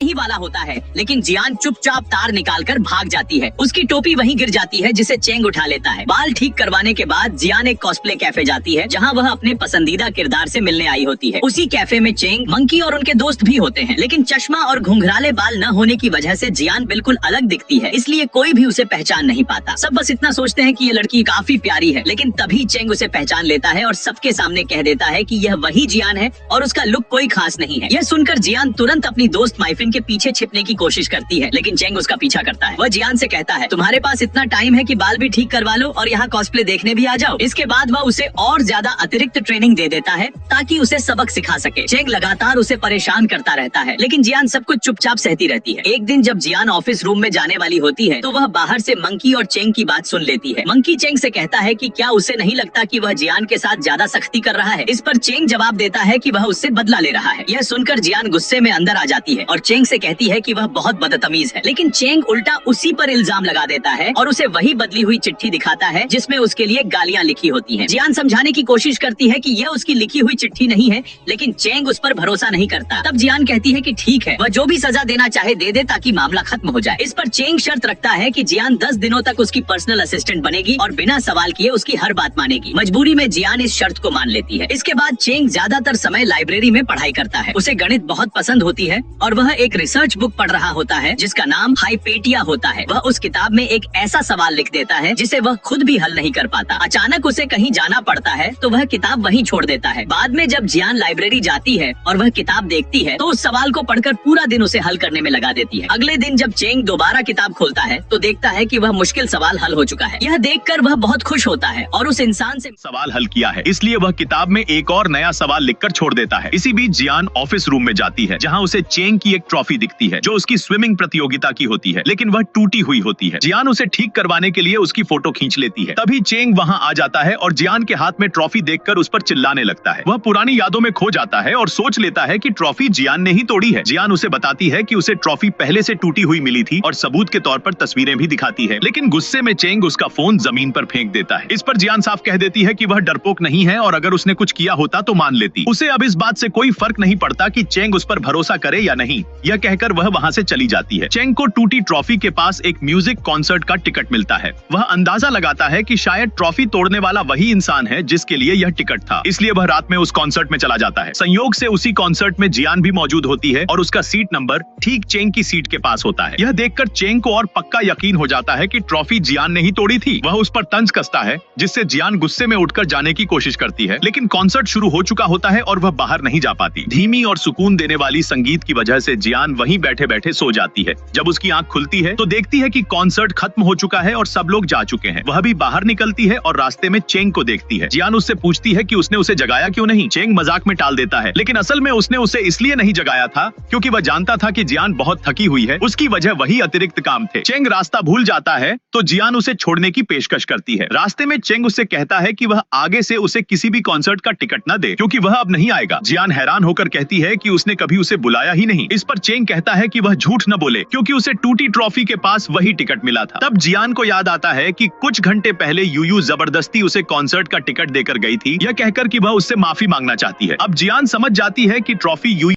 ही वाला होता है, लेकिन जियान चुपचाप तार निकालकर भाग जाती है। उसकी टोपी वहीं गिर जाती है जिसे चेंग उठा लेता है। बाल ठीक करवाने के बाद जियान एक कॉस्प्ले कैफे जाती है जहां वह अपने पसंदीदा किरदार से मिलने आई होती है। उसी कैफे में चेंग, मंकी और उनके दोस्त भी होते हैं, लेकिन चश्मा और घुंघराले बाल न होने की वजह से जियान बिल्कुल अलग दिखती है, इसलिए कोई भी उसे पहचान नहीं पाता। सब बस इतना सोचते हैं कि ये लड़की काफी प्यारी है, लेकिन तभी चेंग उसे पहचान लेता है और सबके सामने कह देता है कि यह वही जियान है और उसका लुक कोई खास नहीं है। यह सुनकर जियान तुरंत अपनी दोस्त माइफिन के पीछे छिपने की कोशिश करती है, लेकिन चेंग उसका पीछा करता है। वह जियान से कहता है, तुम्हारे पास इतना टाइम है कि बाल भी ठीक करवा लो और यहाँ कॉस्प्ले देखने भी आ जाओ। इसके बाद वह उसे और ज्यादा अतिरिक्त ट्रेनिंग दे देता है ताकि उसे सबक सिखा सके। चेंग लगातार उसे परेशान करता रहता है, लेकिन जियान सब कुछ चुपचाप सहती रहती है। एक दिन जब जियान ऑफिस रूम में जाने वाली होती है तो वह बाहर से मंकी और चेंग की बात सुन लेती है। मंकी चेंग से कहता है कि क्या उसे नहीं लगता कि वह जियान के साथ ज्यादा सख्ती कर रहा है। इस पर चेंग जवाब देता है कि वह उससे बदला ले रहा है। यह सुनकर जियान गुस्से में अंदर आ जाती है और चेंग से कहती है कि वह बहुत बदतमीज है, लेकिन चेंग उल्टा उसी पर इल्जाम लगा देता है और उसे वही बदली हुई चिट्ठी दिखाता है जिसमें उसके लिए गालियां लिखी होती हैं। जियान समझाने की कोशिश करती है कि यह उसकी लिखी हुई चिट्ठी नहीं है, लेकिन चेंग उस पर भरोसा नहीं करता। तब जियान कहती है कि ठीक है, वह जो भी सजा देना चाहे दे दे ताकि मामला खत्म हो जाए। इस पर चेंग शर्त रखता है कि जियान 10 दिनों तक उसकी पर्सनल असिस्टेंट बनेगी और बिना सवाल किए उसकी हर बात मानेगी। मजबूरी में जियान इस शर्त को मान लेती है। इसके बाद चेंग ज्यादातर समय लाइब्रेरी में पढ़ाई करता है। उसे गणित बहुत पसंद होती है और वह एक रिसर्च बुक पढ़ रहा होता है जिसका नाम हाइपेटिया होता है। वह उस किताब में एक ऐसा सवाल लिख देता है जिसे वह खुद भी हल नहीं कर पाता। अचानक उसे कहीं जाना पड़ता है तो वह किताब वहीं छोड़ देता है। बाद में जब जियान लाइब्रेरी जाती है और वह किताब देखती है तो उस सवाल को पढ़कर पूरा दिन उसे हल करने में लगा देती है। अगले दिन जब चेंग दोबारा किताब खोलता है तो देखता है कि वह मुश्किल सवाल हल हो चुका है। यह देखकर वह बहुत खुश होता है और उस इंसान से सवाल हल किया है, इसलिए वह किताब में एक और नया सवाल लिखकर छोड़ देता है। इसी बीच जियान ऑफिस रूम में जाती है जहाँ उसे चेंग की एक ट्रॉफी दिखती है जो उसकी स्विमिंग प्रतियोगिता की होती है, लेकिन वह टूटी हुई होती है। जियान उसे ठीक करवाने के लिए उसकी फोटो खींच लेती है। तभी चेंग वहां आ जाता है और जियान के हाथ में ट्रॉफी देखकर उस पर चिल्लाने लगता है। वह पुरानी यादों में खो जाता है और सोच लेता है कि ट्रॉफी जियान ने ही तोड़ी है। जियान उसे बताती है कि उसे ट्रॉफी पहले से टूटी हुई मिली थी और सबूत के तौर पर तस्वीरें भी दिखाती है, लेकिन गुस्से में चेंग उसका फोन जमीन पर फेंक देता है। इस पर जियान साफ कह देती है कि वह डरपोक नहीं है और अगर उसने कुछ किया होता तो मान लेती। उसे अब इस बात से कोई फर्क नहीं पड़ता कि चेंग उस पर भरोसा करे या नहीं। यह कहकर वह वहां से चली जाती है। चेंग को टूटी ट्रॉफी के पास एक म्यूजिक कॉन्सर्ट का टिकट मिलता है। वह अंदाजा लगाता है कि शायद ट्रॉफी तोड़ने वाला वही इंसान है जिसके लिए यह टिकट था, इसलिए वह रात में उस कॉन्सर्ट में चला जाता है। संयोग से उसी कॉन्सर्ट में जियान भी मौजूद होती है और उसका सीट नंबर ठीक चेंग की सीट के पास होता है। यह देखकर चेंग को और पक्का यकीन हो जाता है कि ट्रॉफी जियान ने ही तोड़ी थी। वह उस पर तंज कसता है जिससे जियान गुस्से में उठकर जाने की कोशिश करती है, लेकिन कॉन्सर्ट शुरू हो चुका होता है और वह बाहर नहीं जा पाती। धीमी और सुकून देने वाली संगीत की वजह से जियान वहीं बैठे बैठे सो जाती है। जब उसकी आंख खुलती है तो देखती है कि कॉन्सर्ट खत्म हो चुका है और सब लोग जा चुके हैं। वह भी बाहर निकलती है और रास्ते में चेंग को देखती है। जियान उससे पूछती है कि उसने उसे जगाया क्यों नहीं। चेंग मजाक में टाल देता है, लेकिन असल में उसने उसे इसलिए नहीं जगाया था क्योंकि वह जानता था कि जियान बहुत थकी हुई है। उसकी वजह वही अतिरिक्त काम थे। चेंग रास्ता भूल जाता है तो जियान उसे छोड़ने की पेशकश करती है। रास्ते में चेंग उससे कहता है कि वह आगे से उसे किसी भी कॉन्सर्ट का टिकट न दे क्योंकि वह अब नहीं आएगा। जियान हैरान होकर कहती है कि उसने कभी उसे बुलाया ही नहीं। इस पर चेंग कहता है कि वह झूठ न बोले क्योंकि उसे टूटी ट्रॉफी के पास वही टिकट मिला था। तब जियान को याद आता है कि कुछ घंटे पहले यूयू जबरदस्ती उसे कॉन्सर्ट का टिकट देकर गई थी, यह कहकर कि वह उससे माफी मांगना चाहती है। अब जियान समझ जाती है कि ट्रॉफी यूयू